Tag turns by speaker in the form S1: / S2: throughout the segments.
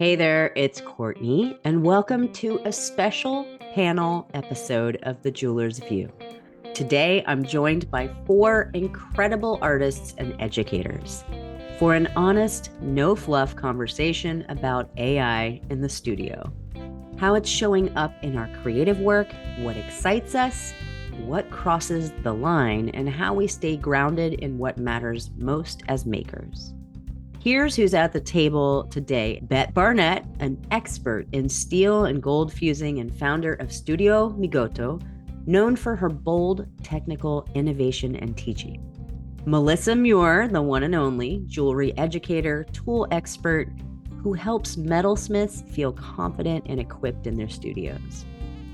S1: Hey there, it's Courtney, and welcome to a special panel episode of The Jeweler's View. Today, I'm joined by four incredible artists and educators for an honest, no fluff conversation about AI in the studio, how it's showing up in our creative work, what excites us, what crosses the line, and how we stay grounded in what matters most as makers. Here's who's at the table today. Bette Barnett, an expert in steel and gold fusing and founder of Studio Migoto, known for her bold technical innovation and teaching. Melissa Muir, the one and only jewelry educator, tool expert, who helps metalsmiths feel confident and equipped in their studios.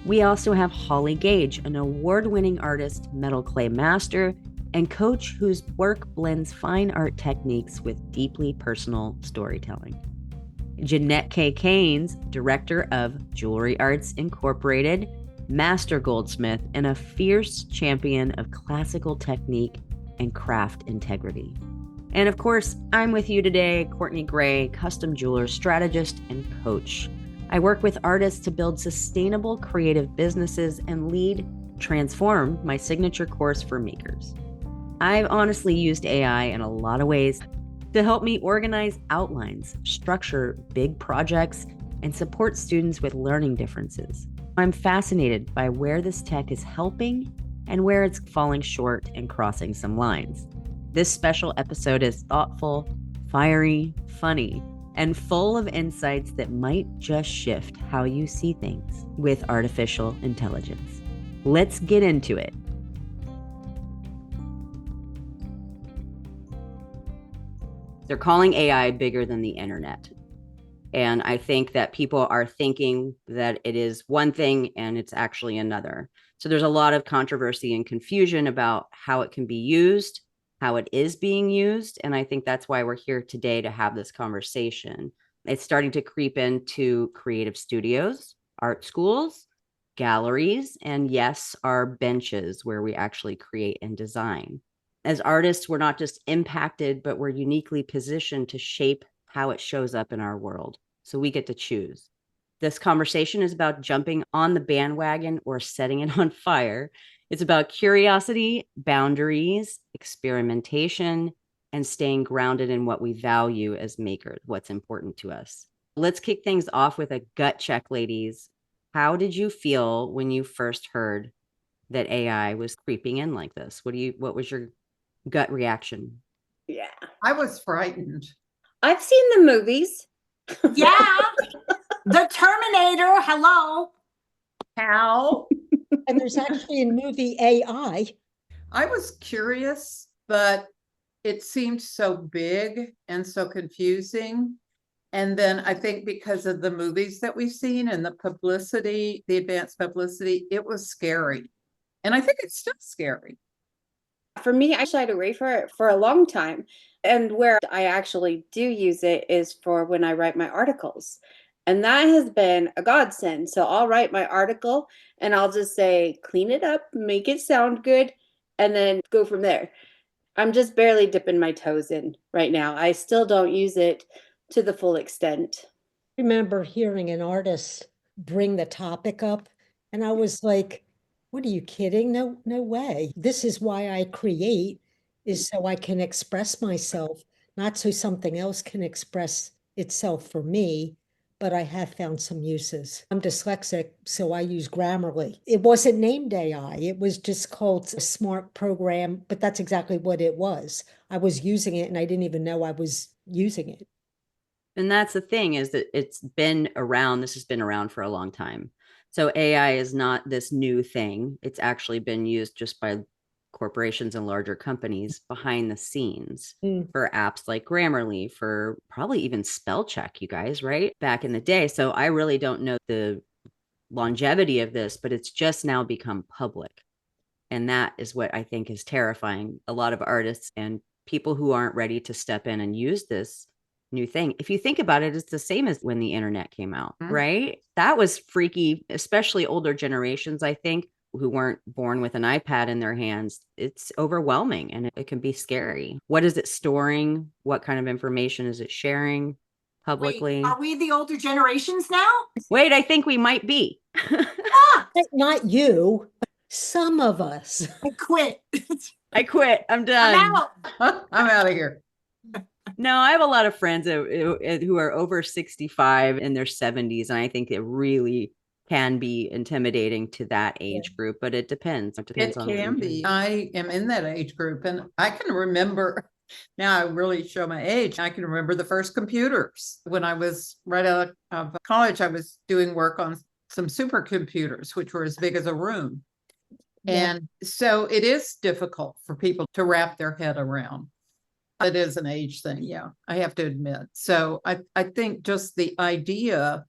S1: We also have Holly Gage, an award-winning artist, metal clay master, and coach whose work blends fine art techniques with deeply personal storytelling. Jeanette K Caines, director of Jewelry Arts Incorporated, master goldsmith, and a fierce champion of classical technique and craft integrity. And of course, I'm with you today, Courtney Gray, custom jeweler, strategist, and coach. I work with artists to build sustainable creative businesses and lead Transform, my signature course for makers. I've honestly used AI in a lot of ways to help me organize outlines, structure big projects, and support students with learning differences. I'm fascinated by where this tech is helping and where it's falling short and crossing some lines. This special episode is thoughtful, fiery, funny, and full of insights that might just shift how you see things with artificial intelligence. Let's get into it. They're calling AI bigger than the internet. And I think that people are thinking that it is one thing and it's actually another. So there's a lot of controversy and confusion about how it can be used, how it is being used. And I think that's why we're here today to have this conversation. It's starting to creep into creative studios, art schools, galleries, and yes, our benches where we actually create and design. As artists, we're not just impacted, but we're uniquely positioned to shape how it shows up in our world. So we get to choose. This conversation is about jumping on the bandwagon or setting it on fire. It's about curiosity, boundaries, experimentation, and staying grounded in what we value as makers, what's important to us. Let's kick things off with a gut check, ladies. How did you feel when you first heard that AI was creeping in like this? What was your gut reaction?
S2: Yeah.
S3: I was frightened.
S2: I've seen the movies.
S4: Yeah. The Terminator. Hello.
S3: How?
S5: And there's actually a movie AI.
S3: I was curious, but it seemed so big and so confusing. And then I think because of the movies that we've seen and the publicity, the advanced publicity, it was scary. And I think it's still scary.
S2: For me, I shied away from it for a long time. And where I actually do use it is for when I write my articles. And that has been a godsend. So I'll write my article and I'll just say, clean it up, make it sound good, and then go from there. I'm just barely dipping my toes in right now. I still don't use it to the full extent.
S5: I remember hearing an artist bring the topic up, and I was like, what are you kidding? No way. This is why I create, is so I can express myself, not so something else can express itself for me, but I have found some uses. I'm dyslexic, so I use Grammarly. It wasn't named AI. It was just called a smart program, but that's exactly what it was. I was using it and I didn't even know I was using it.
S1: And that's the thing, is that it's been around. This has been around for a long time. So AI is not this new thing. It's actually been used just by corporations and larger companies behind the scenes for apps like Grammarly, for probably even spell check, you guys, right? Back in the day. So I really don't know the longevity of this, but it's just now become public. And that is what I think is terrifying. A lot of artists and people who aren't ready to step in and use this new thing. If you think about it, it's the same as when the internet came out, right? That was freaky, especially older generations, I think, who weren't born with an iPad in their hands. It's overwhelming and it can be scary. What is it storing? What kind of information is it sharing? publicly.
S4: Wait, are we the older generations now?
S1: Wait, I think we might be.
S5: Not you, some of us.
S4: I quit.
S1: I quit. I'm done.
S4: I'm out.
S3: I'm out of here.
S1: No, I have a lot of friends who are over 65 in their 70s, and I think it really can be intimidating to that age group, but it depends. It depends
S3: It
S1: on what
S3: can
S1: you're
S3: be.
S1: doing.
S3: I am in that age group, and I can remember, now I really show my age. I can remember the first computers. When I was right out of college, I was doing work on some supercomputers, which were as big as a room.
S5: Yeah.
S3: And so it is difficult for people to wrap their head around. It is an age thing, yeah, I have to admit. So I think just the idea,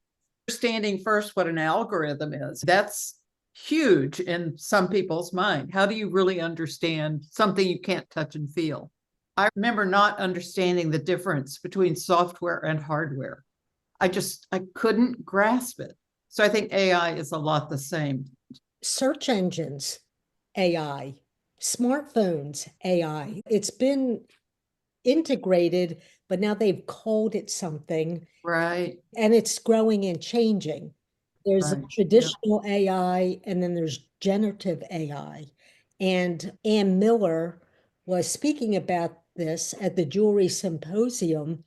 S3: understanding first what an algorithm is, that's huge in some people's mind. How do you really understand something you can't touch and feel? I remember not understanding the difference between software and hardware. I couldn't grasp it. So I think AI is a lot the same.
S5: Search engines, AI, smartphones, AI. It's been integrated, but now they've called it something,
S3: Right.
S5: and it's growing and changing. There's
S3: Right.
S5: traditional AI, and then there's generative AI. And Ann Miller was speaking about this at the Jewelry Symposium.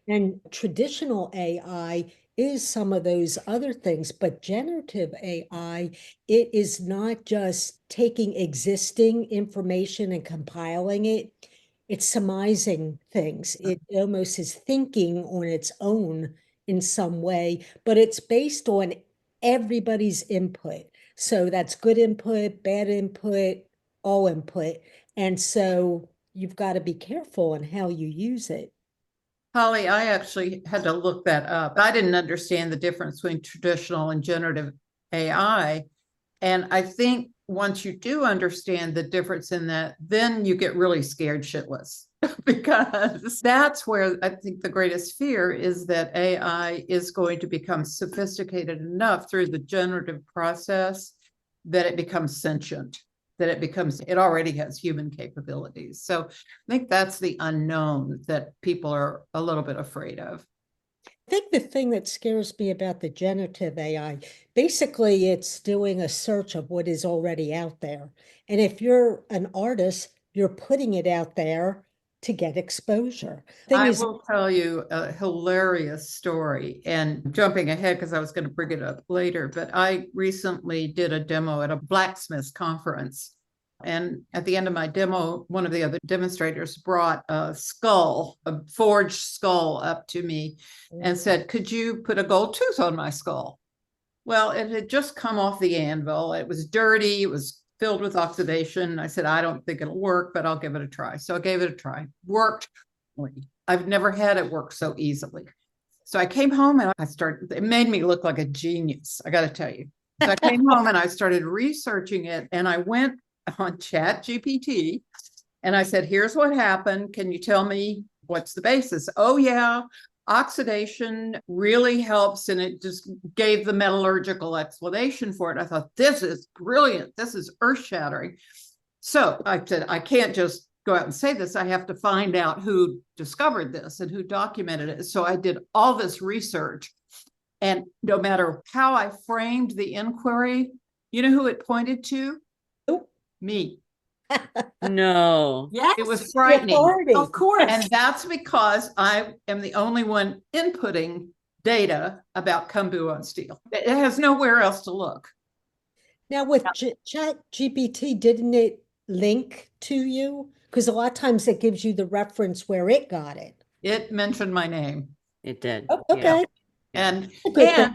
S5: And traditional AI is some of those other things, but generative AI, it is not just taking existing information and compiling it. It's surmising things. It almost is thinking on its own in some way, but it's based on everybody's input. So that's good input, bad input, all input. And so you've got to be careful on how you use it.
S3: Holly, I actually had to look that up. I didn't understand the difference between traditional and generative AI. And I think once you do understand the difference in that, then you get really scared shitless because that's where I think the greatest fear is that AI is going to become sophisticated enough through the generative process that it becomes sentient, that it already has human capabilities. So I think that's the unknown that people are a little bit afraid of.
S5: I think the thing that scares me about the generative AI, basically it's doing a search of what is already out there. And if you're an artist, you're putting it out there to get exposure.
S3: I will tell you a hilarious story, and jumping ahead because I was going to bring it up later, but I recently did a demo at a blacksmith conference. And at the end of my demo, one of the other demonstrators brought a skull, a forged skull up to me and said, "Could you put a gold tooth on my skull?" Well, it had just come off the anvil. It was dirty. It was filled with oxidation. I said, "I don't think it'll work, but I'll give it a try." So I gave it a try. Worked. I've never had it work so easily. So I came home and it made me look like a genius, I got to tell you. So I came home and I started researching it, and I went on ChatGPT and I said, "Here's what happened. Can you tell me what's the basis?" "Oh yeah, oxidation really helps." And it just gave the metallurgical explanation for it. I thought, this is brilliant. This is earth-shattering. So I said, I can't just go out and say this. I have to find out who discovered this and who documented it. So I did all this research, and no matter how I framed the inquiry, you know who it pointed to? Me.
S1: No.
S4: Yes.
S3: It was frightening.
S4: Of course.
S3: And that's because I am the only one inputting data about Kumbu on steel. It has nowhere else to look.
S5: Now with ChatGPT, didn't it link to you? Because a lot of times it gives you the reference where it got it.
S3: It mentioned my name.
S1: It did.
S5: Oh, okay.
S3: Yeah. And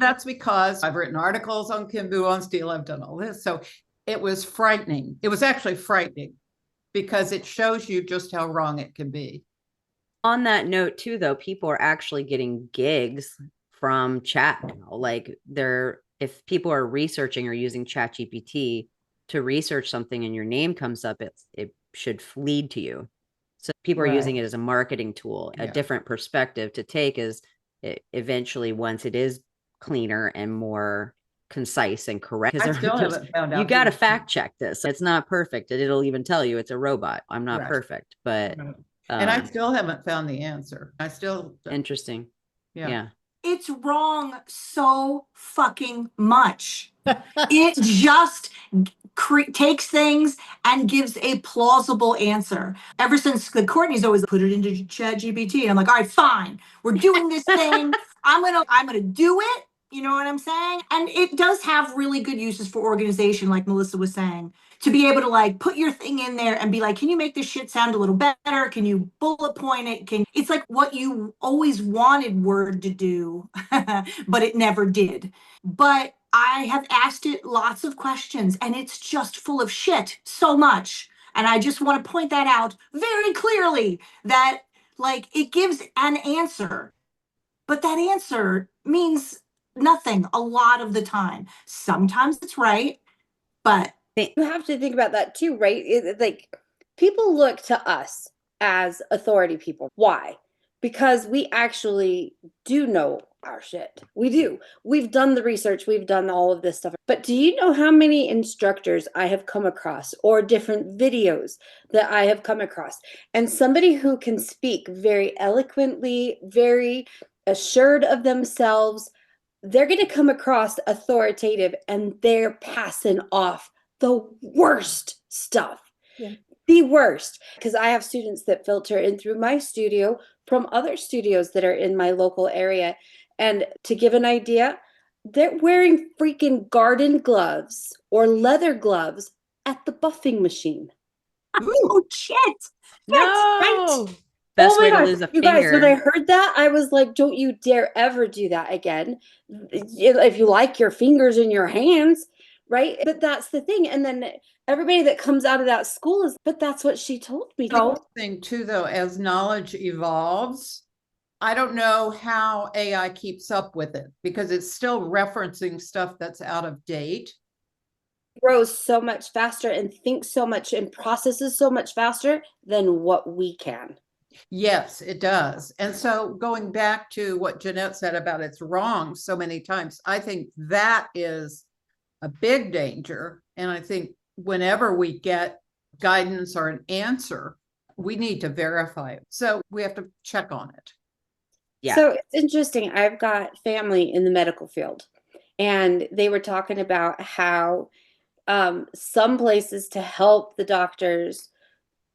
S3: that's because I've written articles on Kumbu on steel. I've done all this. So it was frightening. It was actually frightening because it shows you just how wrong it can be.
S1: On that note too, though, people are actually getting gigs from chat now. Like if people are researching or using ChatGPT to research something and your name comes up, it should lead to you. So people are using it as a marketing tool. A different perspective to take is eventually, once it is cleaner and more concise and correct,
S3: I still haven't found out.
S1: You got to fact check this. It's not perfect. It'll even tell you it's a robot. I'm not perfect, but
S3: and I still haven't found the answer. Interesting.
S1: Yeah.
S4: It's wrong so fucking much. It just takes things and gives a plausible answer. Ever since Courtney's always put it into ChatGPT, I'm like, all right, fine, we're doing this thing. I'm gonna do it. You know what I'm saying? And it does have really good uses for organization, like Melissa was saying, to be able to like put your thing in there and be like, can you make this shit sound a little better? Can you bullet point it? It's like what you always wanted Word to do, but it never did. But I have asked it lots of questions and it's just full of shit so much. And I just want to point that out very clearly that like it gives an answer, but that answer means nothing a lot of the time. Sometimes it's right, but
S2: you have to think about that too, right? Like people look to us as authority people. Why? Because we actually do know our shit. We do. We've done the research, we've done all of this stuff. But do you know how many instructors I have come across or different videos that I have come across? And somebody who can speak very eloquently, very assured of themselves, they're going to come across authoritative and they're passing off the worst stuff.
S5: Yeah.
S2: The worst. Because I have students that filter in through my studio from other studios that are in my local area. And to give an idea, they're wearing freaking garden gloves or leather gloves at the buffing machine.
S4: oh shit.
S1: No.
S2: Right?
S1: Best
S2: Oh my
S1: way to
S2: gosh,
S1: lose a
S2: you
S1: finger.
S2: guys, when I heard that, I was like, don't you dare ever do that again. If you like your fingers in your hands, right? But that's the thing. And then everybody that comes out of that school is, but that's what she told me.
S3: The thing too, though, as knowledge evolves, I don't know how AI keeps up with it because it's still referencing stuff that's out of date.
S2: Grows so much faster and thinks so much and processes so much faster than what we can.
S3: Yes, it does. And so going back to what Jeanette said about it's wrong so many times, I think that is a big danger. And I think whenever we get guidance or an answer, we need to verify it. So we have to check on it.
S1: Yeah.
S2: So it's interesting. I've got family in the medical field, and they were talking about how some places to help the doctors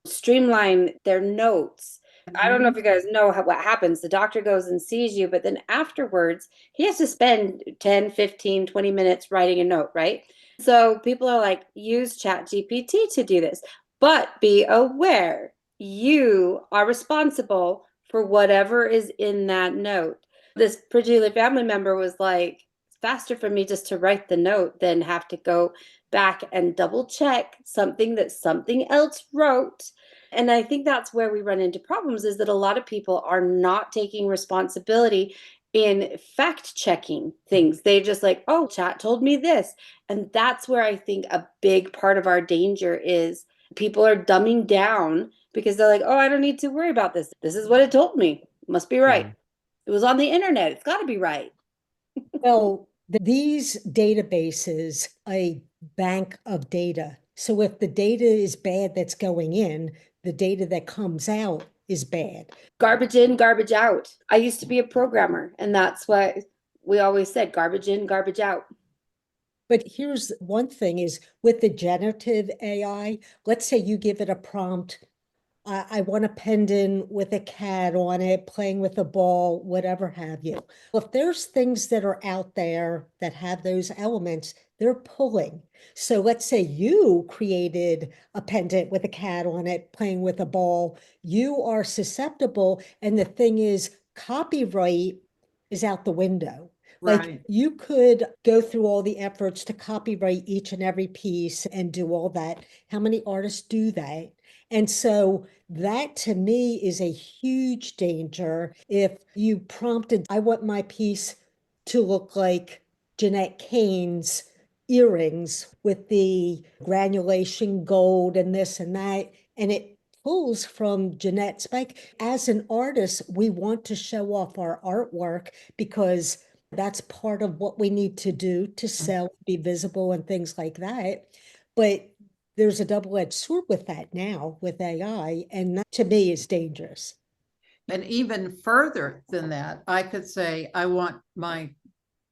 S2: streamline their notes. I don't know if you guys know what happens. The doctor goes and sees you, but then afterwards, he has to spend 10, 15, 20 minutes writing a note, right? So people are like, use ChatGPT to do this. But be aware, you are responsible for whatever is in that note. This particular family member was like, it's faster for me just to write the note than have to go back and double check something that something else wrote. And I think that's where we run into problems, is that a lot of people are not taking responsibility in fact checking things. They just like, oh, chat told me this. And that's where I think a big part of our danger is people are dumbing down because they're like, oh, I don't need to worry about this. This is what it told me. Must be right.
S1: Yeah.
S2: It was on the internet. It's got to be right.
S5: Well, these databases, a bank of data. So if the data is bad that's going in, the data that comes out is bad.
S2: Garbage in, garbage out. I used to be a programmer, and that's what we always said, garbage in, garbage out.
S5: But here's one thing is with the generative AI, let's say you give it a prompt, I want a pendant with a cat on it, playing with a ball, whatever have you. If there's things that are out there that have those elements, they're pulling. So let's say you created a pendant with a cat on it, playing with a ball, you are susceptible. And the thing is, copyright is out the window. Like
S3: Right.
S5: you could go through all the efforts to copyright each and every piece and do all that. How many artists do that? And so that to me is a huge danger. If you prompted, I want my piece to look like Jeanette Kane's earrings with the granulation gold and this and that, and it pulls from Jeanette's bike. As an artist, we want to show off our artwork because that's part of what we need to do to sell, be visible and things like that. But there's a double-edged sword with that now with AI, and that to me is dangerous.
S3: And even further than that, I could say, I want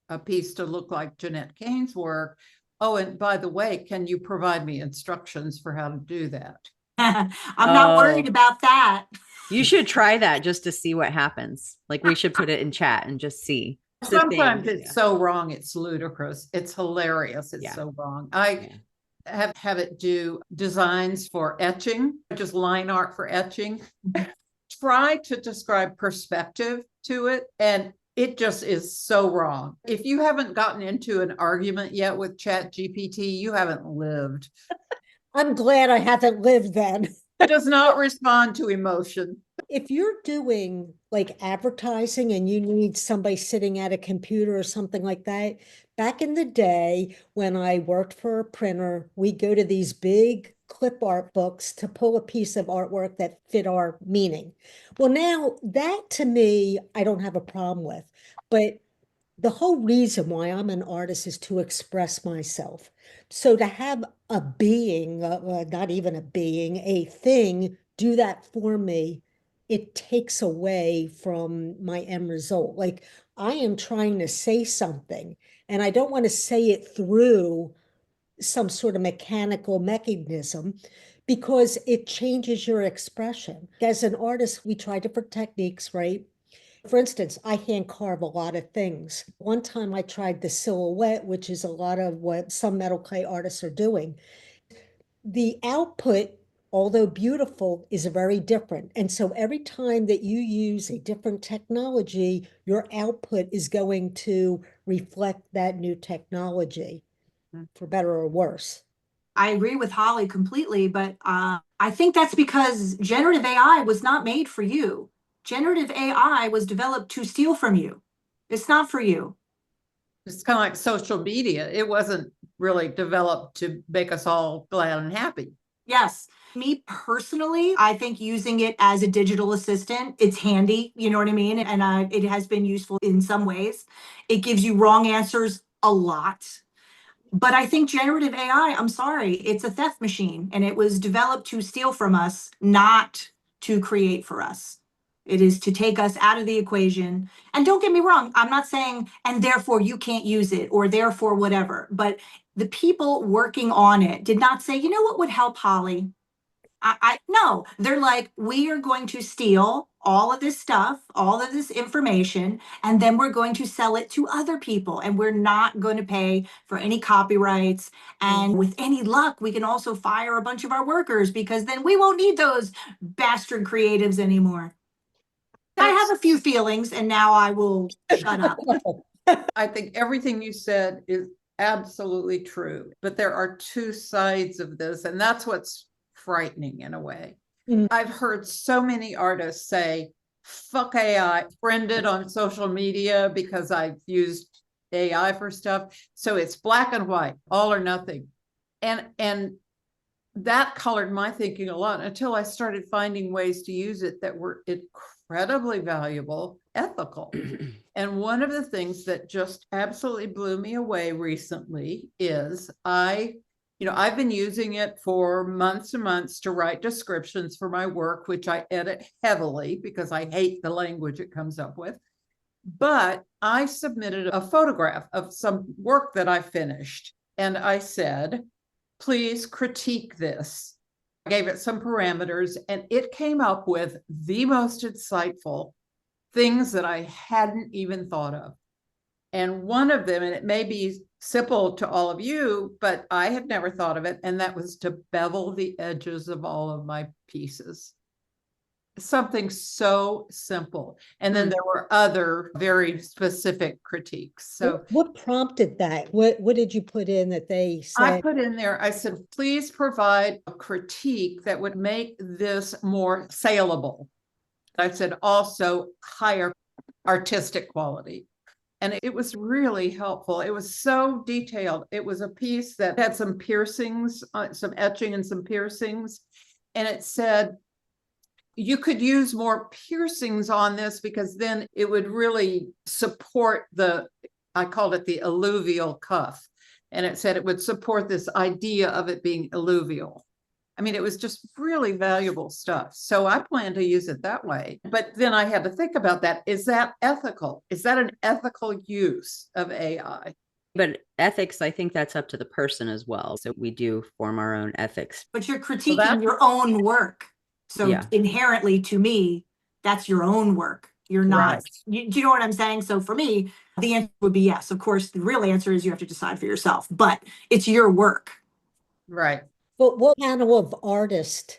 S3: a piece to look like Jeanette K's work. Oh, and by the way, can you provide me instructions for how to do that?
S4: I'm not worried about that.
S1: You should try that just to see what happens. Like we should put it in chat and just see.
S3: Sometimes it's so wrong, it's ludicrous. It's hilarious. It's so wrong. I have it do designs for etching, just line art for etching. Try to describe perspective to it, and it just is so wrong. If you haven't gotten into an argument yet with Chat GPT, you haven't lived.
S5: I'm glad I haven't lived then.
S3: It does not respond to emotion.
S5: If you're doing like advertising and you need somebody sitting at a computer or something like that, back in the day when I worked for a printer, we go to these big clip art books to pull a piece of artwork that fit our meaning. Well, now that to me, I don't have a problem with, but the whole reason why I'm an artist is to express myself. So to have a being, not even a being, a thing, do that for me, it takes away from my end result. Like I am trying to say something and I don't want to say it through some sort of mechanical mechanism because it changes your expression. As an artist, we try different techniques, right? For instance, I hand carve a lot of things. One time I tried the silhouette, which is a lot of what some metal clay artists are doing. The output, although beautiful, is very different. And so every time that you use a different technology, your output is going to reflect that new technology, for better or worse.
S4: I agree with Holly completely, but I think that's because generative AI was not made for you. Generative AI was developed to steal from you. It's not for you.
S3: It's kind of like social media. It wasn't really developed to make us all glad and happy.
S4: Yes. Me personally, I think using it as a digital assistant, it's handy, you know what I mean? And it has been useful in some ways. It gives you wrong answers a lot. But I think generative AI, I'm sorry, it's a theft machine, and it was developed to steal from us, not to create for us. It is to take us out of the equation. And don't get me wrong, I'm not saying, and therefore you can't use it, or therefore whatever. But the people working on it did not say, you know what would help, Holly? No, they're like, we are going to steal all of this stuff, all of this information, and then we're going to sell it to other people, and we're not going to pay for any copyrights. And with any luck, we can also fire a bunch of our workers because then we won't need those bastard creatives anymore. I have a few feelings, and now I will shut up.
S3: I think everything you said is absolutely true, but there are two sides of this, and that's what's frightening in a way. I've heard so many artists say, fuck AI, friended on social media because I've used AI for stuff. So it's black and white, all or nothing. And that colored my thinking a lot until I started finding ways to use it that were incredibly valuable, ethical. And one of the things that just absolutely blew me away recently is I've been using it for months and months to write descriptions for my work, which I edit heavily because I hate the language it comes up with. But I submitted a photograph of some work that I finished. And I said, please critique this. I gave it some parameters, and it came up with the most insightful things that I hadn't even thought of. And one of them, and it may be simple to all of you, but I had never thought of it, and that was to bevel the edges of all of my pieces. Something so simple. And then there were other very specific critiques. So
S5: what prompted that? What did you put in that they said?
S3: I put in there, I said, please provide a critique that would make this more saleable. I said also higher artistic quality. And it was really helpful. It was so detailed. It was a piece that had some piercings, some etching and some piercings. And it said, you could use more piercings on this because then it would really support I called it the alluvial cuff. And it said it would support this idea of it being alluvial. I mean, it was just really valuable stuff. So I plan to use it that way. But then I had to think about that. Is that ethical? Is that an ethical use of AI?
S1: But ethics, I think that's up to the person as well. So we do form our own ethics.
S4: But you're critiquing your own work. So
S1: Yeah.
S4: inherently to me, that's your own work. You're not,
S3: Right.
S4: do you know what I'm saying? So for me, the answer would be yes. Of course, the real answer is you have to decide for yourself, but it's your work.
S3: Right.
S5: But what panel of artists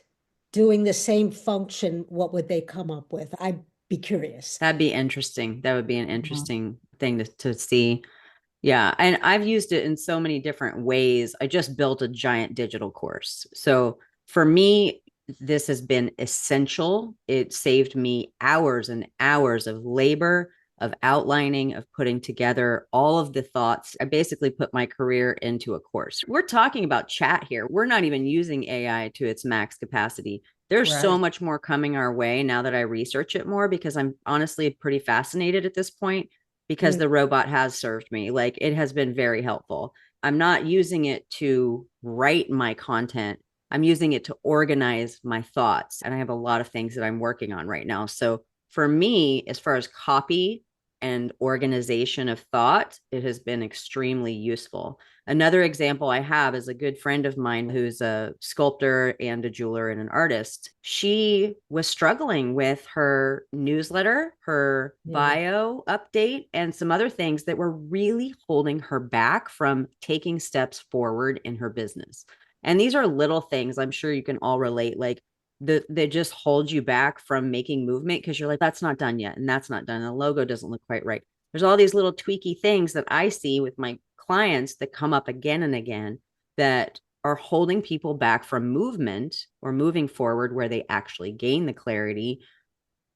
S5: doing the same function, what would they come up with? I'd be curious.
S1: That'd be interesting. That would be an interesting thing to see. Yeah. And I've used it in so many different ways. I just built a giant digital course. So for me, this has been essential. It saved me hours and hours of labor, of outlining, of putting together all of the thoughts. I basically put my career into a course. We're talking about chat here. We're not even using AI to its max capacity. There's so much more coming our way now that I research it more, because I'm honestly pretty fascinated at this point, because the robot has served me. Like, it has been very helpful. I'm not using it to write my content. I'm using it to organize my thoughts. And I have a lot of things that I'm working on right now. So for me, as far as copy and organization of thought, it has been extremely useful. Another example I have is a good friend of mine who's a sculptor and a jeweler and an artist. She was struggling with her newsletter, her bio update, and some other things that were really holding her back from taking steps forward in her business. And these are little things, I'm sure you can all relate, like they just hold you back from making movement because you're like, that's not done yet, and that's not done. And the logo doesn't look quite right. There's all these little tweaky things that I see with my clients that come up again and again that are holding people back from movement or moving forward where they actually gain the clarity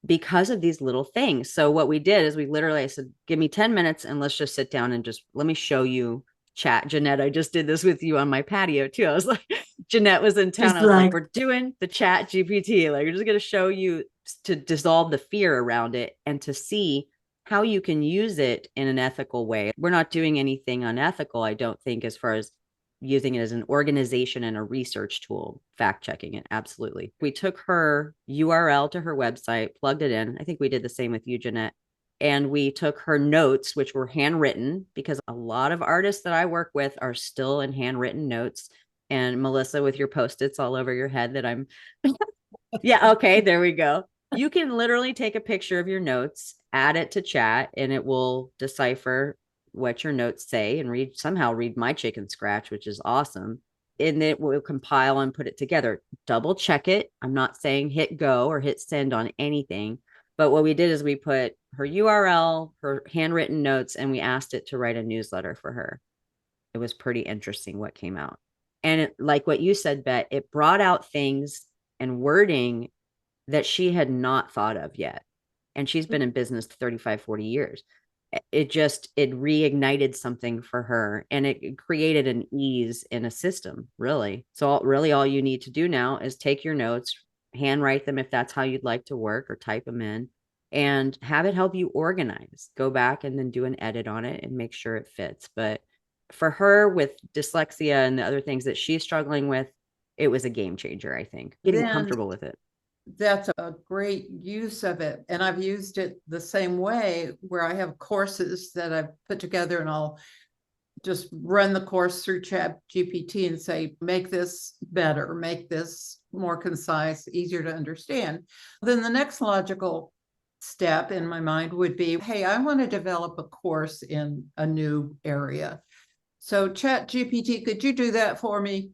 S1: because of these little things. So what we did is I said, give me 10 minutes and let's just sit down and just let me show you chat. Jeanette, I just did this with you on my patio too. I was like, Jeanette was in town. I was like, we're doing the chat GPT. Like, we're just going to show you to dissolve the fear around it and to see how you can use it in an ethical way. We're not doing anything unethical, I don't think, as far as using it as an organization and a research tool, fact checking it. Absolutely. We took her URL to her website, plugged it in. I think we did the same with you, Jeanette. And we took her notes, which were handwritten, because a lot of artists that I work with are still in handwritten notes. And Melissa, with your Post-its all over your head that I'm, yeah, okay, there we go. You can literally take a picture of your notes, add it to chat, and it will decipher what your notes say and somehow read my chicken scratch, which is awesome. And it will compile and put it together. Double check it. I'm not saying hit go or hit send on anything. But what we did is we put her URL, her handwritten notes, and we asked it to write a newsletter for her. It was pretty interesting what came out. And like what you said, Bette, it brought out things and wording that she had not thought of yet. And she's been in business 35, 40 years. It reignited something for her, and it created an ease in a system, really. So really all you need to do now is take your notes, handwrite them if that's how you'd like to work, or type them in, and have it help you organize. Go back and then do an edit on it and make sure it fits. But for her, with dyslexia and the other things that she's struggling with, it was a game changer, I think. Getting comfortable with it.
S3: That's a great use of it. And I've used it the same way, where I have courses that I've put together, and I'll just run the course through Chat GPT and say, make this better, make this more concise, easier to understand. Then the next logical step in my mind would be, hey, I want to develop a course in a new area. So Chat GPT, could you do that for me?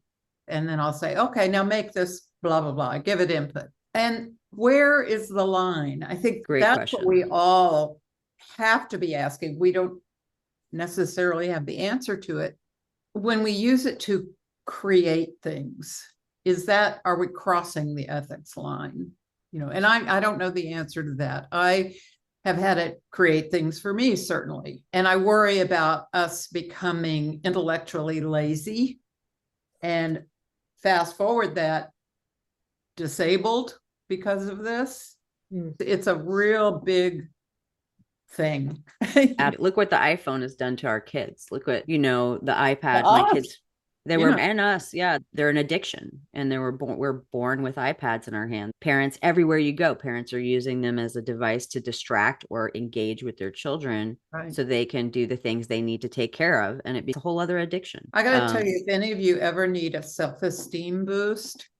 S3: And then I'll say, okay, now make this blah, blah, blah, give it input. And where is the line? I think that's question. What we all have to be asking. We don't necessarily have the answer to it. When we use it to create things, are we crossing the ethics line? And I don't know the answer to that. I have had it create things for me, certainly. And I worry about us becoming intellectually lazy and fast forward that disabled because of this. It's a real big thing.
S1: Look what the iPhone has done to our kids. Look what, the iPad, my kids They were, and us, yeah, they're an addiction, and we're born with iPads in our hands. Parents, everywhere you go, parents are using them as a device to distract or engage with their children, so they can do the things they need to take care of, and it becomes a whole other addiction.
S3: I got to tell you, if any of you ever need a self-esteem boost,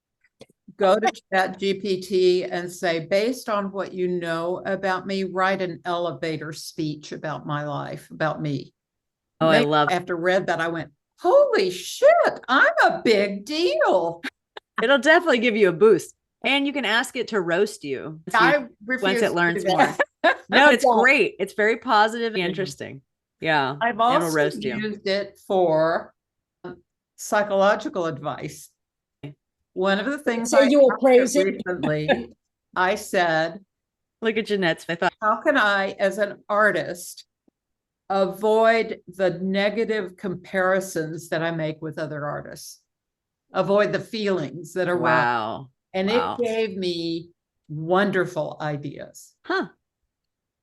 S3: go to ChatGPT and say, based on what you know about me, write an elevator speech about my life, about me.
S1: Oh, I love.
S3: After read that, I went, holy shit, I'm a big deal.
S1: It'll definitely give you a boost. And you can ask it to roast you. Once it learns more. No, it's great. It's very positive and interesting. Yeah.
S3: I've also used it for psychological advice. One of the things recently, I said,
S1: look at Jeanette's. I thought,
S3: how can I, as an artist, avoid the negative comparisons that I make with other artists? Avoid the feelings that are
S1: wow.
S3: And it gave me wonderful ideas.
S1: Huh.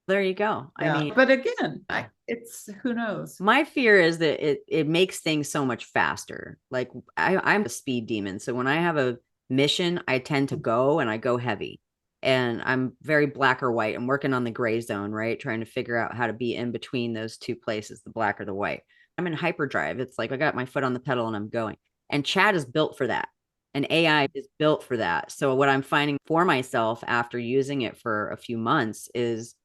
S1: There you go.
S3: Yeah. I mean, but again, it's who knows.
S1: My fear is that it makes things so much faster. Like I'm a speed demon. So when I have a mission, I tend to go and I go heavy. And I'm very black or white. I'm working on the gray zone, right? Trying to figure out how to be in between those two places, the black or the white. I'm in hyperdrive. It's like I got my foot on the pedal and I'm going. And chat is built for that. And AI is built for that. So what I'm finding for myself after using it for a few months is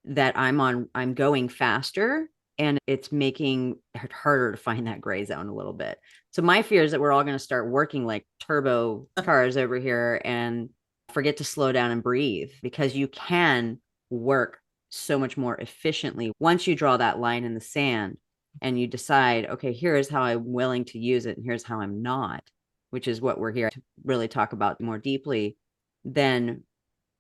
S1: that I'm going faster, and it's making it harder to find that gray zone a little bit. So my fear is that we're all going to start working like turbo cars over here and forget to slow down and breathe, because you can work so much more efficiently once you draw that line in the sand and you decide, okay, here's how I'm willing to use it and here's how I'm not, which is what we're here to really talk about more deeply. Then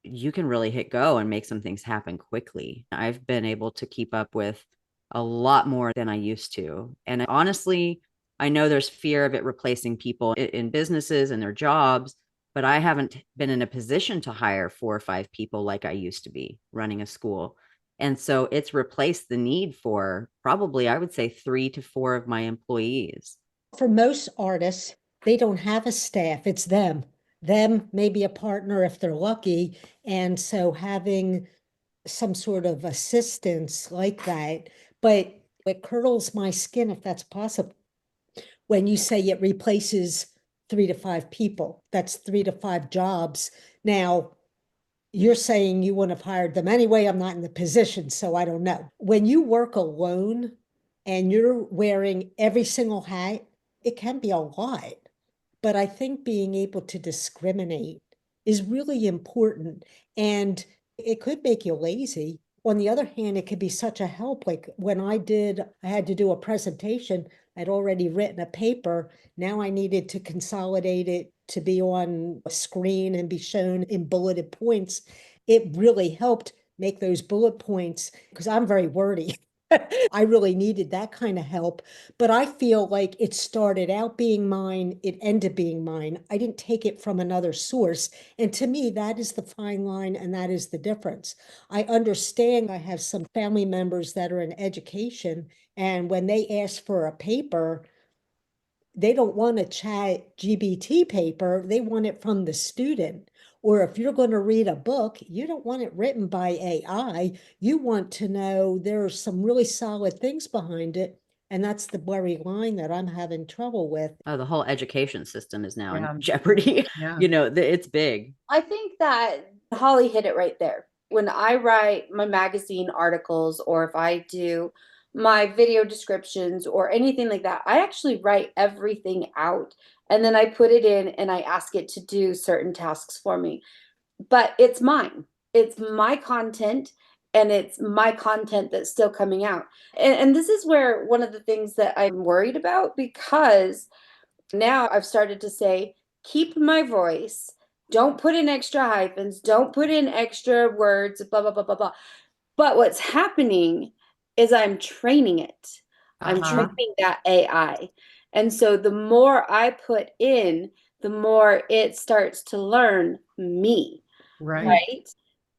S1: you can really hit go and make some things happen quickly. I've been able to keep up with a lot more than I used to. And honestly, I know there's fear of it replacing people in businesses and their jobs, but I haven't been in a position to hire 4 or 5 people like I used to be running a school. And so it's replaced the need for probably, I would say, 3 to 4 of my employees.
S5: For most artists, they don't have a staff. It's them, maybe a partner if they're lucky. And so having some sort of assistance like that, but it curdles my skin if that's possible. When you say it replaces 3 to 5 people, that's 3 to 5 jobs. Now, you're saying you wouldn't have hired them anyway. I'm not in the position, so I don't know. When you work alone and you're wearing every single hat, it can be a lot. But I think being able to discriminate is really important, and it could make you lazy. On the other hand, it could be such a help. Like when I had to do a presentation, I'd already written a paper. Now I needed to consolidate it to be on a screen and be shown in bulleted points. It really helped make those bullet points, because I'm very wordy. I really needed that kind of help, but I feel like it started out being mine, it ended being mine. I didn't take it from another source. And to me, that is the fine line, and that is the difference. I understand I have some family members that are in education, and when they ask for a paper, they don't want a ChatGPT paper, they want it from the student. Or if you're going to read a book, you don't want it written by AI. You want to know there are some really solid things behind it. And that's the blurry line that I'm having trouble with.
S1: Oh, the whole education system is now in jeopardy. Yeah. You know, it's big.
S2: I think that Holly hit it right there. When I write my magazine articles, or if I do my video descriptions or anything like that, I actually write everything out. And then I put it in and I ask it to do certain tasks for me. But it's mine. It's my content, and it's my content that's still coming out. And this is where one of the things that I'm worried about, because now I've started to say, keep my voice. Don't put in extra hyphens. Don't put in extra words, blah, blah, blah, blah, blah. But what's happening is I'm training it. I'm training that AI. And so the more I put in, the more it starts to learn me. Right?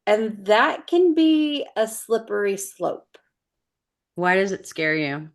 S2: And that can be a slippery slope.
S1: Why does it scare you?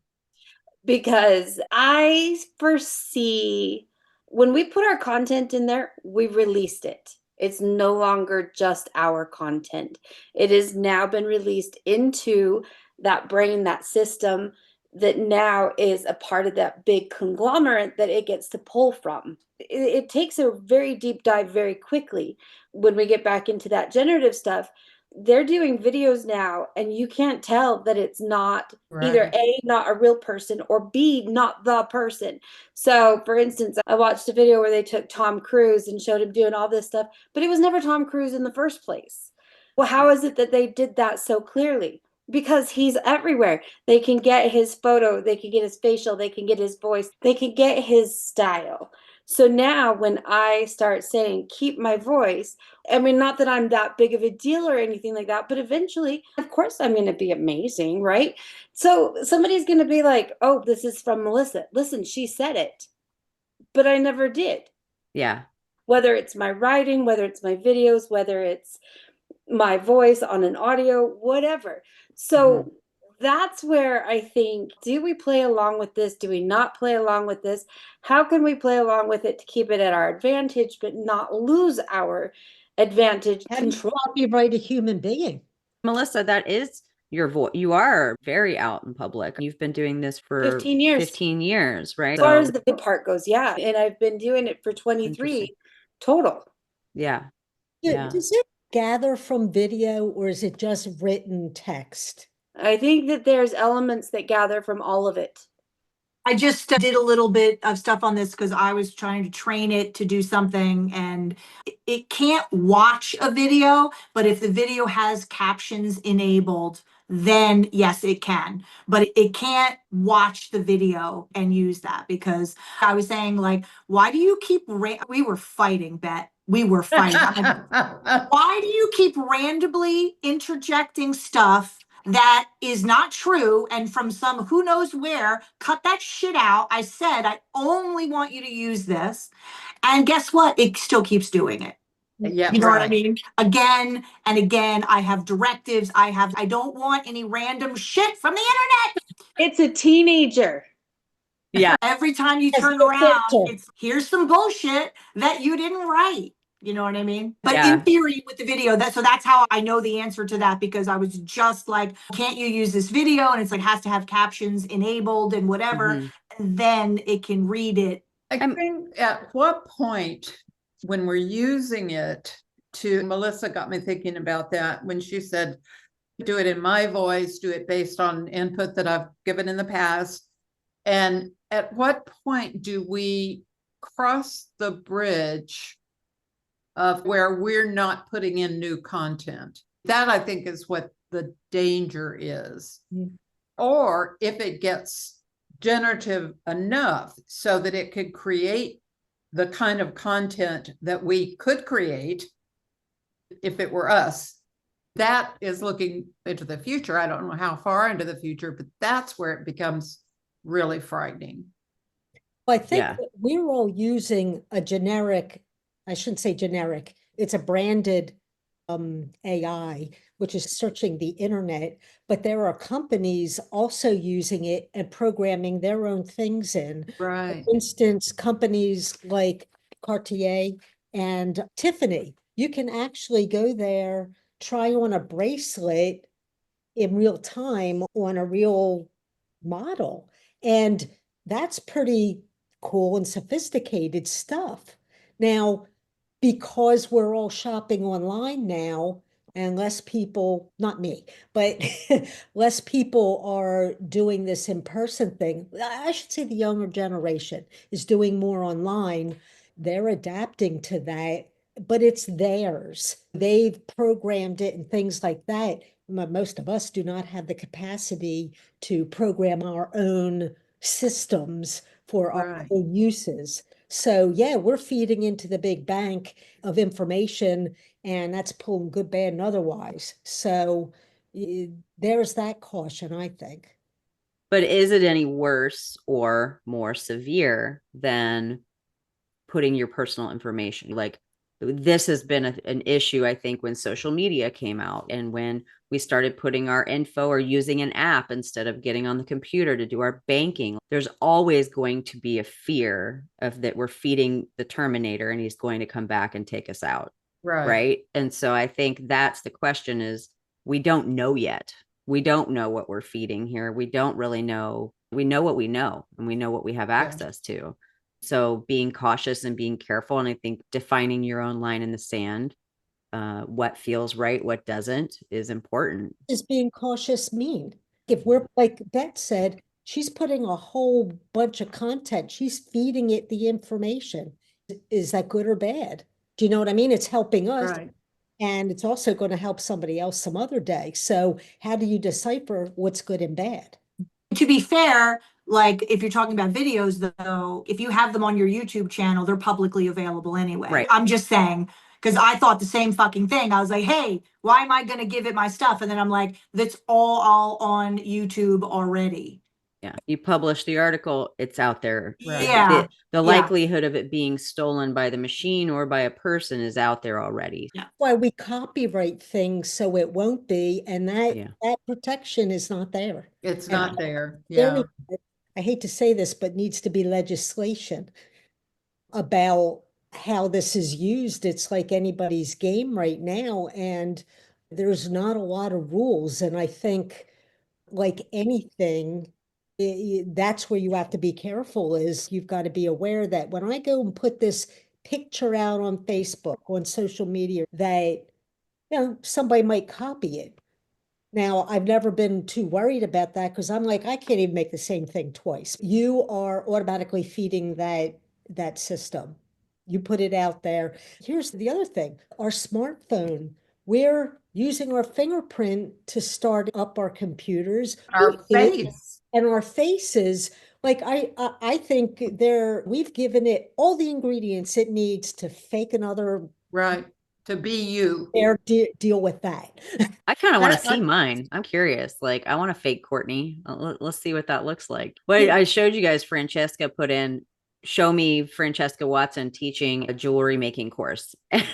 S2: because I foresee when we put our content in there, we released it. It's no longer just our content. It has now been released into that brain, that system that now is a part of that big conglomerate that it gets to pull from. It takes a very deep dive very quickly. When we get back into that generative stuff, they're doing videos now, and you can't tell that it's not either A, not a real person, or B, not the person. So, for instance, I watched a video where they took Tom Cruise and showed him doing all this stuff, but it was never Tom Cruise in the first place. Well, how is it that they did that so clearly? Because he's everywhere. They can get his photo, they can get his facial, they can get his voice, they can get his style. So now when I start saying, keep my voice, I mean, not that I'm that big of a deal or anything like that, but eventually, of course, I'm going to be amazing, right? So somebody's going to be like, oh, this is from Melissa. Listen, she said it, but I never did.
S1: Yeah.
S2: Whether it's my writing, whether it's my videos, whether it's my voice on an audio, whatever. So that's where I think, do we play along with this? Do we not play along with this? How can we play along with it to keep it at our advantage, but not lose our advantage
S5: How do you
S2: control?
S5: copyright a human being?
S1: Melissa, that is your voice. You are very out in public. You've been doing this for
S2: 15 years.
S1: 15 years, right?
S2: As far as the good part goes, yeah. And I've been doing it for 23 total.
S1: Yeah.
S5: Does it gather from video, or is it just written text?
S2: I think that there's elements that gather from all of it.
S4: I just did a little bit of stuff on this because I was trying to train it to do something, and it can't watch a video, but if the video has captions enabled, then yes, it can. But it can't watch the video and use that, because I was saying, like, why do you keep, we were fighting, Bette. We were fighting. Why do you keep randomly interjecting stuff that is not true and from some who knows where? Cut that shit out. I said, I only want you to use this. And guess what? It still keeps doing it.
S3: Yeah,
S4: You know what I mean? Again and again, I have directives. I don't want any random shit from the internet.
S2: It's a teenager.
S1: Yeah.
S4: Every time you turn around, it's here's some bullshit that you didn't write. You know what I mean? But in theory, with the video, that's how I know the answer to that, because I was just like, can't you use this video? And it's like, has to have captions enabled and whatever. And then it can read it.
S3: I think at what point when we're using it Melissa got me thinking about that when she said, do it in my voice, do it based on input that I've given in the past. And at what point do we cross the bridge of where we're not putting in new content? That, I think, is what the danger is. Or if it gets generative enough so that it could create the kind of content that we could create if it were us. That is looking into the future. I don't know how far into the future, but that's where it becomes really frightening.
S5: Well, I think we're all using a generic, I shouldn't say generic, it's a branded AI, which is searching the internet, but there are companies also using it and programming their own things in.
S3: Right.
S5: For instance, companies like Cartier and Tiffany, you can actually go there, try on a bracelet in real time on a real model. And that's pretty cool and sophisticated stuff. Now, because we're all shopping online now, and less people, not me, but less people are doing this in-person thing. I should say the younger generation is doing more online. They're adapting to that, but it's theirs. They've programmed it and things like that. Most of us do not have the capacity to program our own systems for our own uses. So yeah, we're feeding into the big bank of information, and that's pulling good, bad, and otherwise. So there's that caution, I think.
S1: But is it any worse or more severe than putting your personal information, like this has been an issue, I think, when social media came out and when we started putting our info or using an app instead of getting on the computer to do our banking. There's always going to be a fear of that we're feeding the Terminator and he's going to come back and take us out. Right. And so I think that's the question is we don't know yet. We don't know what we're feeding here. We don't really know. We know what we know and we know what we have access to. So being cautious and being careful. And I think defining your own line in the sand, what feels right, what doesn't is important.
S5: Is being cautious mean? If we're, like Bette said, she's putting a whole bunch of content, she's feeding it the information. Is that good or bad? Do you know what I mean? It's helping us.
S3: Right.
S5: And it's also going to help somebody else some other day. So how do you decipher what's good and bad?
S4: To be fair, like if you're talking about videos, though, if you have them on your YouTube channel, they're publicly available anyway.
S1: Right.
S4: I'm just saying, because I thought the same fucking thing. I was like, hey, why am I going to give it my stuff? And then I'm like, that's all on YouTube already.
S1: Yeah. You publish the article, it's out there.
S3: Right.
S4: Yeah.
S1: The likelihood of it being stolen by the machine or by a person is out there already.
S4: Yeah.
S5: Why we copyright things so it won't be, and that protection is not there.
S3: It's not there. Yeah.
S5: I hate to say this, but needs to be legislation about how this is used. It's like anybody's game right now, and there's not a lot of rules. And I think, like anything, that's where you have to be careful. Is you've got to be aware that when I go and put this picture out on Facebook, on social media, that somebody might copy it. Now, I've never been too worried about that because I'm like, I can't even make the same thing twice. You are automatically feeding that system. You put it out there. Here's the other thing. Our smartphone, we're using our fingerprint to start up our computers.
S3: Our face.
S5: And our faces. Like I think we've given it all the ingredients it needs to fake another.
S3: Right. To be you.
S5: Deal with that.
S1: I kind of want to see mine. I'm curious. Like, I want to fake Courtney. Let's see what that looks like. Well, I showed you guys Francesca put in, show me Francesca Watson teaching a jewelry making course. And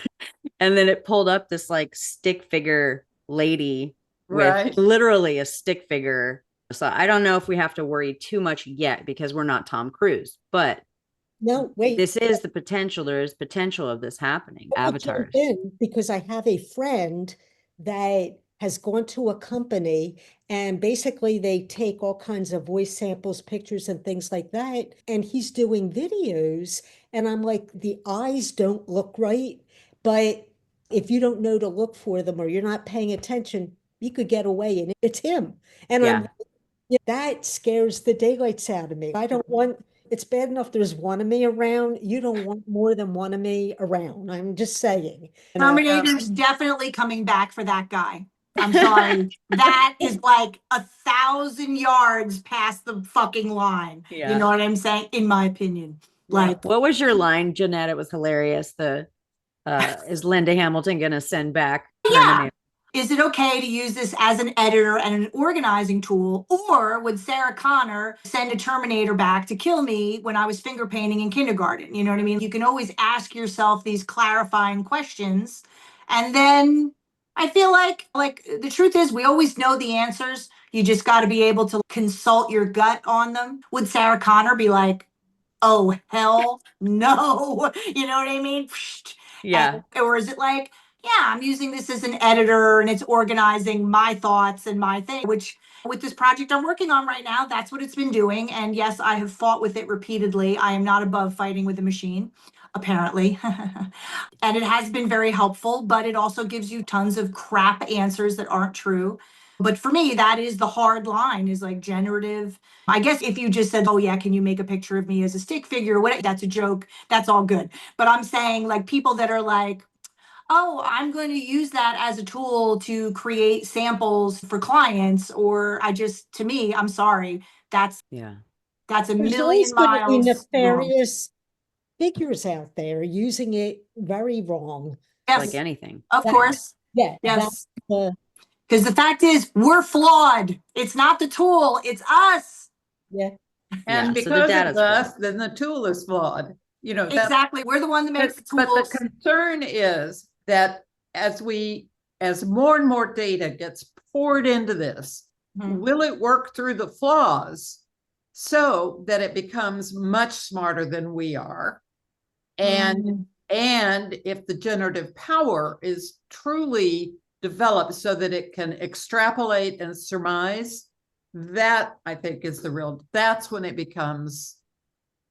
S1: then it pulled up this like stick figure lady with literally a stick figure. So I don't know if we have to worry too much yet because we're not Tom Cruise, but
S5: no, wait.
S1: This is the potential. There is potential of this happening. Avatars.
S5: Because I have a friend that has gone to a company and basically they take all kinds of voice samples, pictures and things like that. And he's doing videos and I'm like, the eyes don't look right. But if you don't know to look for them or you're not paying attention, you could get away and it's him. And that scares the daylights out of me. I don't want... It's bad enough there's one of me around. You don't want more than one of me around. I'm just saying.
S4: Terminator's definitely coming back for that guy. I'm sorry. That is like 1,000 yards past the fucking line. Yeah. You know what I'm saying? In my opinion. Like,
S1: what was your line, Jeanette? It was hilarious. Is Linda Hamilton going to send back Terminator?
S4: Is it okay to use this as an editor and an organizing tool? Or would Sarah Connor send a Terminator back to kill me when I was finger painting in kindergarten? You know what I mean? You can always ask yourself these clarifying questions. And then I feel like the truth is we always know the answers. You just got to be able to consult your gut on them. Would Sarah Connor be like, oh, hell no? You know what I mean?
S1: Yeah.
S4: Or is it like, yeah, I'm using this as an editor and it's organizing my thoughts and my thing, which with this project I'm working on right now, that's what it's been doing. And yes, I have fought with it repeatedly. I am not above fighting with a machine, apparently. And it has been very helpful, but it also gives you tons of crap answers that aren't true. But for me, that is the hard line, is like generative. I guess if you just said, oh yeah, can you make a picture of me as a stick figure or whatever, that's a joke. That's all good. But I'm saying like people that are like, oh, I'm going to use that as a tool to create samples for clients, or to me, I'm sorry, that's a million miles.
S5: Nefarious figures out there using it very wrong.
S1: Yes. Like anything.
S4: Of course.
S5: Yeah.
S4: Yes. Because the fact is, we're flawed. It's not the tool, it's us.
S5: Yeah.
S3: And because it's us, then the tool is flawed. You know,
S4: Exactly. We're the one that makes the
S3: but the
S4: tools.
S3: concern is that as more and more data gets poured into this, will it work through the flaws so that it becomes much smarter than we are? And if the generative power is truly developed so that it can extrapolate and surmise, that I think is that's when it becomes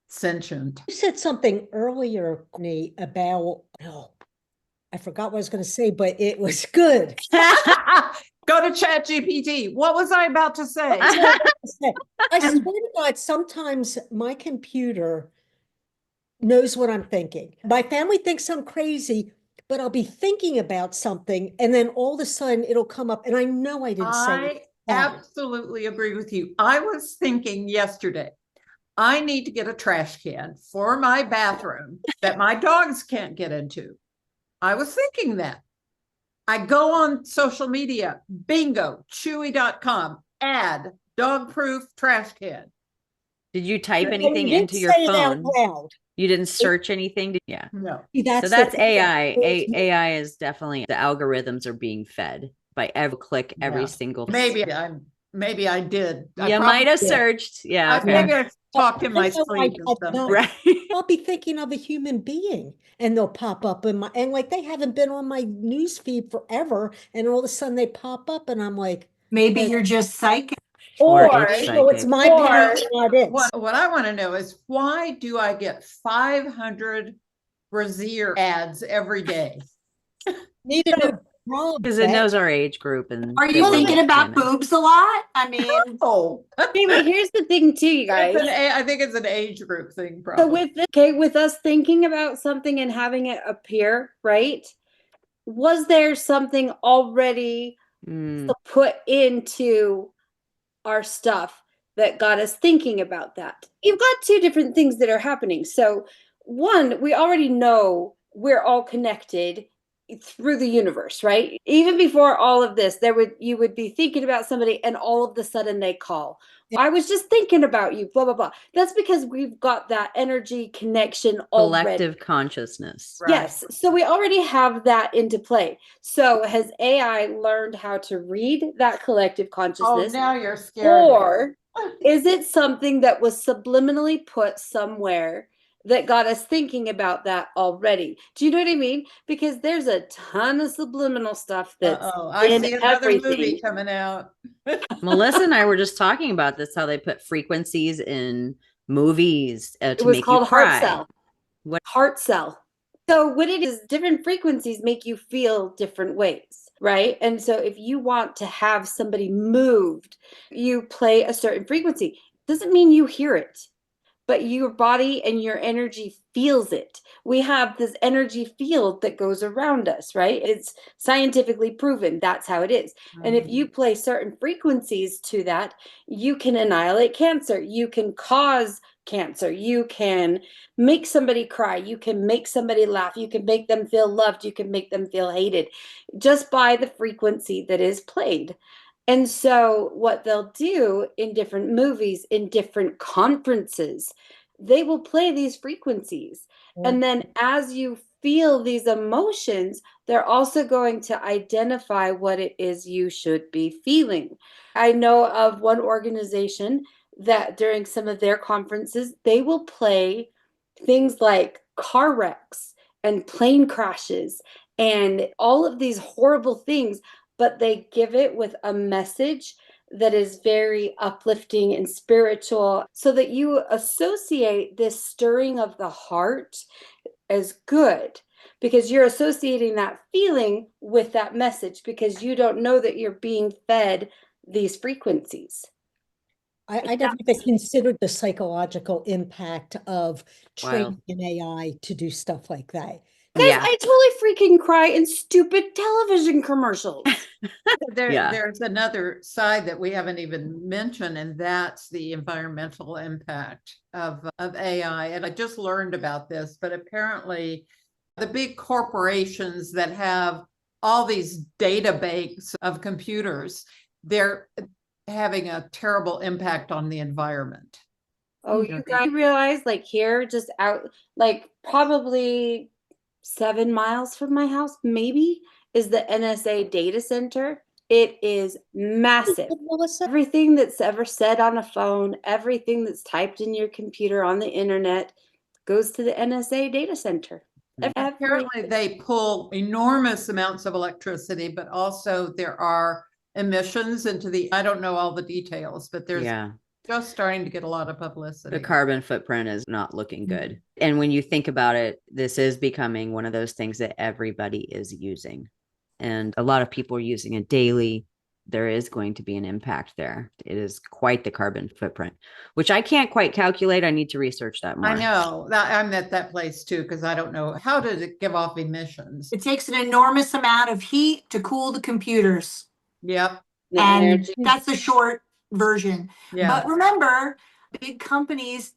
S3: sentient.
S5: You said something earlier, Courtney, about, I forgot what I was going to say, but it was good.
S3: Go to ChatGPT. What was I about to say?
S5: I swear to God, sometimes my computer knows what I'm thinking. My family thinks I'm crazy, but I'll be thinking about something, and then all of a sudden it'll come up, and I know I didn't say it.
S3: I absolutely agree with you. I was thinking yesterday, I need to get a trash can for my bathroom that my dogs can't get into. I was thinking that. I go on social media, bingo, chewy.com, add dog-proof trash can.
S1: Did you type
S5: And
S1: anything
S5: you didn't
S1: into your
S5: say it out
S1: phone?
S5: loud.
S1: You didn't search anything? Yeah.
S3: No.
S5: See,
S1: So that's
S5: the-
S1: AI. AI is definitely, the algorithms are being fed by every click, every
S3: Yeah.
S1: single.
S3: Maybe I did.
S1: You might have searched. Yeah. Okay.
S3: Maybe I talked in my
S5: I know
S3: sleep.
S5: I had not.
S1: Right.
S5: I'll be thinking of a human being, and they'll pop up in my, and like they haven't been on my news feed forever, and all of a sudden they pop up, and I'm like,
S4: Maybe you're just psychic.
S1: Or
S2: Or
S1: it's
S5: no, it's
S1: psychic.
S5: my parents, not it.
S3: What I want to know is, why do I get 500 brassiere ads every day?
S5: Need a new job,
S1: Because it
S5: Bette.
S1: knows our age group. And
S4: Are
S1: they
S4: you
S1: want
S4: thinking
S1: to
S4: about
S1: understand it.
S4: boobs a lot? I mean,
S3: Oh,
S2: Okay, but here's the thing too, you guys.
S3: I think it's an age group thing,
S2: So
S3: probably.
S2: with us thinking about something and having it appear, right? Was there something already put into our stuff that got us thinking about that? You've got two different things that are happening. So one, we already know we're all connected through the universe, right? Even before all of this, you would be thinking about somebody and all of a sudden they call. I was just thinking about you, blah, blah, blah. That's because we've got that energy connection already.
S1: Collective consciousness.
S3: Right.
S2: Yes. So we already have that into play. So has AI learned how to read that collective
S3: Oh,
S2: consciousness?
S3: now you're scared.
S2: Or is it something that was subliminally put somewhere that got us thinking about that already? Do you know what I mean? Because there's a ton of subliminal stuff that's
S3: I see another movie coming out.
S1: Melissa and I were just talking about this, how they put frequencies in movies to
S2: it was
S1: make
S2: called
S1: you cry.
S2: heart cell.
S1: What?
S2: Heart cell. So what it is, different frequencies make you feel different ways, right? And so if you want to have somebody moved, you play a certain frequency. Doesn't mean you hear it, but your body and your energy feels it. We have this energy field that goes around us, right? It's scientifically proven. That's how it is. And if you play certain frequencies to that, you can annihilate cancer. You can cause cancer. You can make somebody cry. You can make somebody laugh. You can make them feel loved. You can make them feel hated just by the frequency that is played. And so what they'll do in different movies, in different conferences, they will play these frequencies. And then as you feel these emotions, they're also going to identify what it is you should be feeling. I know of one organization that during some of their conferences, they will play things like car wrecks and plane crashes and all of these horrible things, but they give it with a message that is very uplifting and spiritual, so that you associate this stirring of the heart as good, because you're associating that feeling with that message, because you don't know that you're being fed these frequencies.
S5: I never even considered the psychological impact of training an AI to do stuff like that.
S2: Guys, I totally freaking cry in stupid television commercials.
S3: There's another side that we haven't even mentioned, and that's the environmental impact of AI. And I just learned about this, but apparently the big corporations that have all these data banks of computers, they're having a terrible impact on the environment.
S2: Oh, you guys realize like here, just out, like probably 7 miles from my house, maybe, is the NSA data center. It is massive.
S5: Melissa?
S2: Everything that's ever said on a phone, everything that's typed in your computer on the internet goes to the NSA data center.
S3: Apparently they pull enormous amounts of electricity, but also there are emissions into the, I don't know all the details, but there's just starting to get a lot of publicity.
S1: The carbon footprint is not looking good. And when you think about it, this is becoming one of those things that everybody is using. And a lot of people are using it daily. There is going to be an impact there. It is quite the carbon footprint, which I can't quite calculate. I need to research that more.
S3: I know that I'm at that place too, because I don't know, how does it give off emissions?
S4: It takes an enormous amount of heat to cool the computers.
S3: Yep.
S4: And that's the short version.
S3: Yeah.
S4: But remember, big companies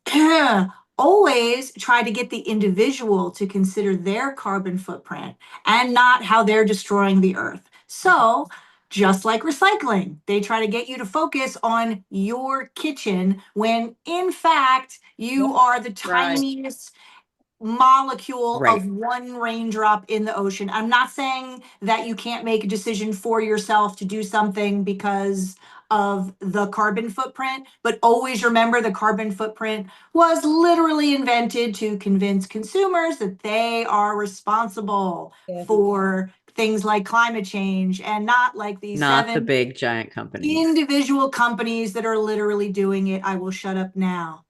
S4: always try to get the individual to consider their carbon footprint and not how they're destroying the earth. So just like recycling, they try to get you to focus on your kitchen when in fact you are the tiniest molecule of one raindrop in the ocean. I'm not saying that you can't make a decision for yourself to do something because of the carbon footprint, but always remember the carbon footprint was literally invented to convince consumers that they are responsible for things like climate change and not like these
S1: the big giant companies,
S4: individual companies that are literally doing it. I will shut up now.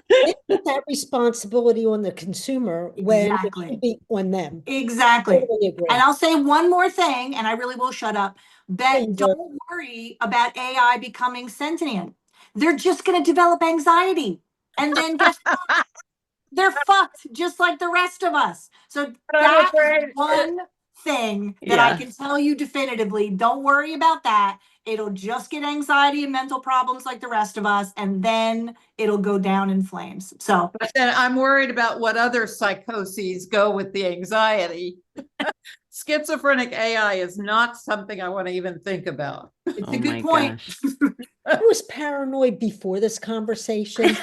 S5: They put that responsibility on the consumer when it should be on them.
S4: Exactly.
S5: Totally agree.
S4: And I'll say one more thing, and I really will shut up. Don't worry about AI becoming sentient. They're just going to develop anxiety. And then guess what? They're fucked just like the rest of us. So that's one thing that I can tell you definitively. Don't worry about that. It'll just get anxiety and mental problems like the rest of us, and then it'll go down in flames. So,
S3: but then I'm worried about what other psychoses go with the anxiety. Schizophrenic AI is not something I want to even think about.
S4: It's a good point.
S5: I was paranoid before this conversation.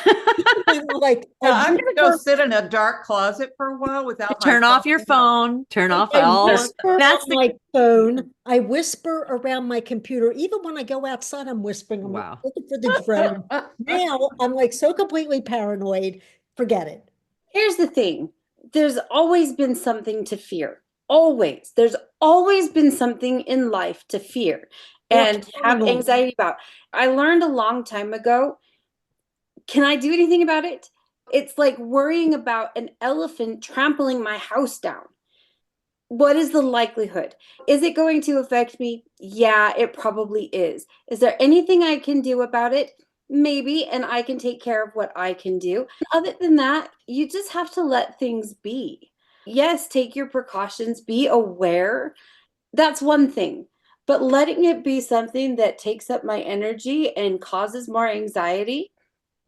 S5: Like,
S3: I'm going to go sit in a dark closet for a while without
S1: turn off your phone, turn off all.
S5: That's my phone. I whisper around my computer. Even when I go outside, I'm whispering. I'm looking for the drone. Now I'm like so completely paranoid. Forget it.
S2: Here's the thing. There's always been something to fear. Always. There's always been something in life to fear and have anxiety about. I learned a long time ago. Can I do anything about it? It's like worrying about an elephant trampling my house down. What is the likelihood? Is it going to affect me? Yeah, it probably is. Is there anything I can do about it? Maybe, and I can take care of what I can do. Other than that, you just have to let things be. Yes, take your precautions, be aware. That's one thing. But letting it be something that takes up my energy and causes more anxiety,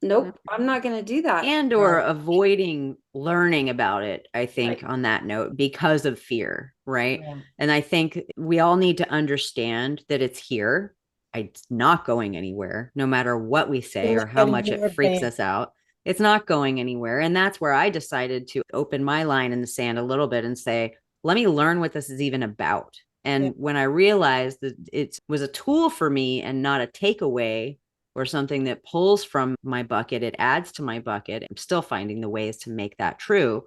S2: nope, I'm not going to do that.
S1: And or avoiding learning about it, I think, on that note, because of fear, right? Yeah. And I think we all need to understand that it's here. It's not going anywhere, no matter what we say or how much it freaks us out. It's not going anywhere. And that's where I decided to open my line in the sand a little bit and say, let me learn what this is even about. And when I realized that it was a tool for me and not a takeaway or something that pulls from my bucket, it adds to my bucket. I'm still finding the ways to make that true.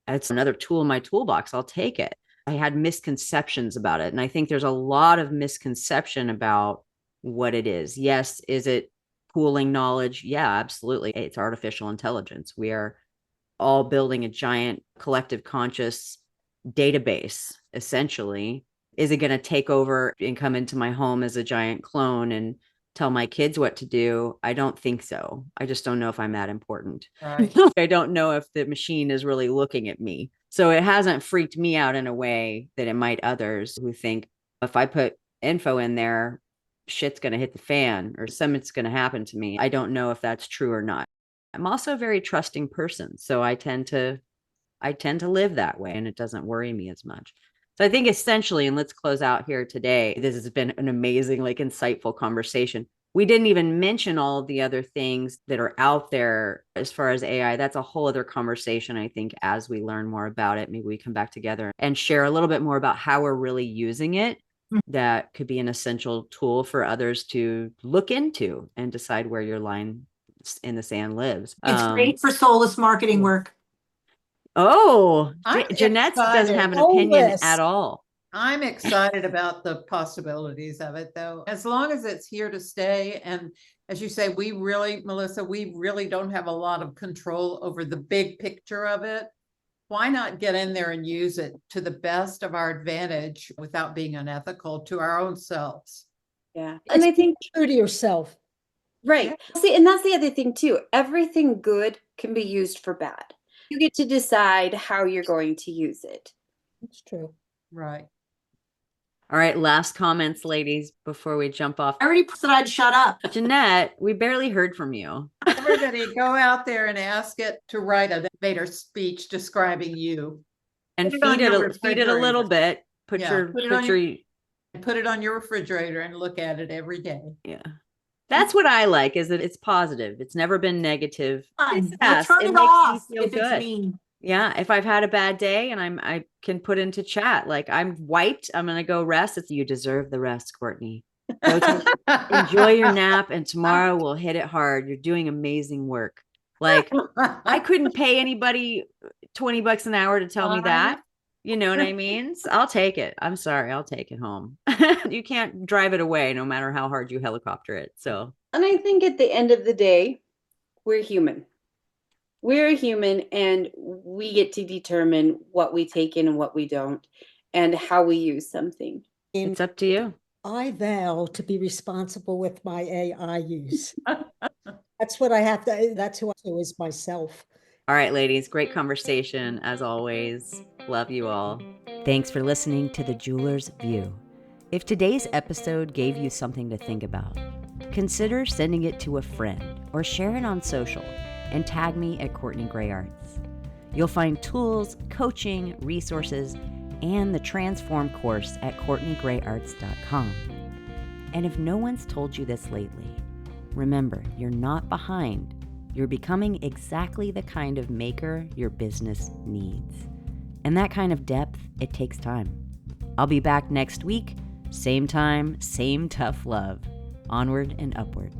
S1: It's another tool in my toolbox. I'll take it. I had misconceptions about it. And I think there's a lot of misconception about what it is. Yes. Is it pooling knowledge? Yeah, absolutely. It's artificial intelligence. We are all building a giant collective conscious database, essentially. Is it going to take over and come into my home as a giant clone and tell my kids what to do? I don't think so. I just don't know if I'm that important. Right. I don't know if the machine is really looking at me. So it hasn't freaked me out in a way that it might others who think if I put info in there, shit's going to hit the fan or something's going to happen to me. I don't know if that's true or not. I'm also a very trusting person. So I tend to live that way and it doesn't worry me as much. So I think essentially, and let's close out here today, this has been an amazing, insightful conversation. we didn't even mention all of the other things that are out there as far as AI. That's a whole other conversation. I think as we learn more about it, maybe we come back together and share a little bit more about how we're really using it. That could be an essential tool for others to look into and decide where your line in the sand lives.
S4: It's great for soulless marketing work.
S1: Oh,
S3: I'm
S1: Jeanette doesn't have an opinion at all.
S3: I'm excited about the possibilities of it, though, as long as it's here to stay. And as you say, Melissa, we really don't have a lot of control over the big picture of it. Why not get in there and use it to the best of our advantage without being unethical to our own selves?
S2: Yeah. And I think
S5: true to yourself.
S2: Right. See, and that's the other thing too. Everything good can be used for bad. You get to decide how you're going to use it.
S5: It's true.
S3: Right.
S1: All right, last comments, ladies, before we jump off.
S4: I already said I'd shut up.
S1: Jeanette, we barely heard from you.
S3: Everybody go out there and ask it to write an elevator speech describing you.
S1: And feed it a little bit. Put
S3: it on your refrigerator and look at it every day.
S1: Yeah. That's what I like, is that it's positive. It's never been negative.
S4: Yes, turn it off if it's mean.
S1: Yeah, if I've had a bad day and I can put into chat, like, I'm wiped, I'm gonna go rest. You deserve the rest, Courtney. Enjoy your nap, and tomorrow we'll hit it hard. You're doing amazing work. Like, I couldn't pay anybody $20 an hour to tell me that. You know what I mean? So I'll take it. I'm sorry, I'll take it home. You can't drive it away no matter how hard you helicopter it. So,
S2: and I think at the end of the day, we're human. We're human, and we get to determine what we take in and what we don't, and how we use something.
S1: It's up to you.
S5: I vow to be responsible with my AI use. That's what I have to, that's who I is myself.
S1: All right, ladies, great conversation as always. Love you all. Thanks for listening to The Jeweler's View. If today's episode gave you something to think about, consider sending it to a friend or share it on social and tag me at Courtney Gray Arts. You'll find tools, coaching, resources, and the Transform course at CourtneyGrayArts.com. And if no one's told you this lately, remember, you're not behind. You're becoming exactly the kind of maker your business needs. And that kind of depth, it takes time. I'll be back next week, same time, same tough love. Onward and upward.